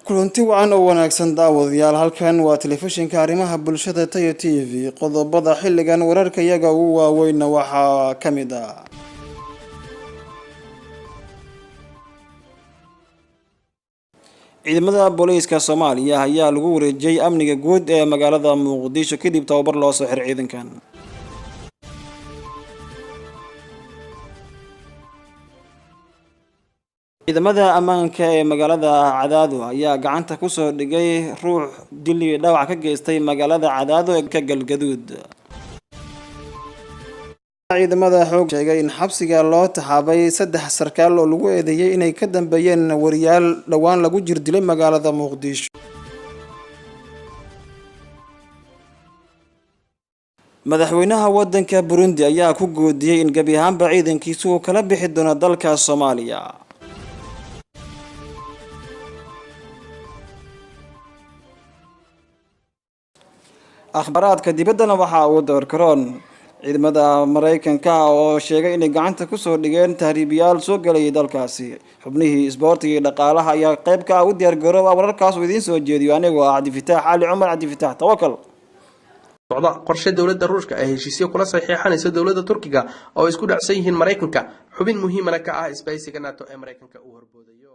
kulanti wacan oo wanaagsan daawadayaal halkan waa telefishinka arrimaha bulshada Tayo TV qodobada xilligan wararka iyaga ugu waaweyn waxa kamid ah ciidamada booliiska Soomaaliya ayaa lagu wareejiyay amniga guud ee magaalada Muqdisho kadib tababar loo soo xiray ciidankan ciidamada ammaanka ee magaalada Cadaado ayaa gacanta ku soo dhigay ruux dil dhaawac ka geystay magaalada Cadaado ee ka Galgaduud ciidamada xoog sheegay in xabsiga loo taxaabay 3 sarkaal oo lagu eedeeyay inay ka dambeeyeen wariyaal dhawaan lagu jirdilay magaalada Muqdisho madaxweynaha wadanka Burundi ayaa ku goodiyay in gabi ahaanba ciidankiisu kala bixi doono dalka Soomaaliya akhbaraadka dibaddana waxa uu door karoon ciidamada Mareykanka oo sheegay inay gacanta ku soo dhigeen tahriibiyaal soo galay dalkaasi xubnihii isboortiga dhaqaalaha ayaa qayb ka ah u diyaar garooba wararkaas oo idin soo jeediyo anigoo ah Cabdifitaax Ali Cumar Cabdifitaax tawakkal socda qorshe dawladda Ruushka ay heshiisyo kula saxiixanayso dawladda Turkiga oo isku dhacsan yihiin Mareykanka xubin muhiim ah ka ah isbahaysiga NATO ee Mareykanka uu horboodayo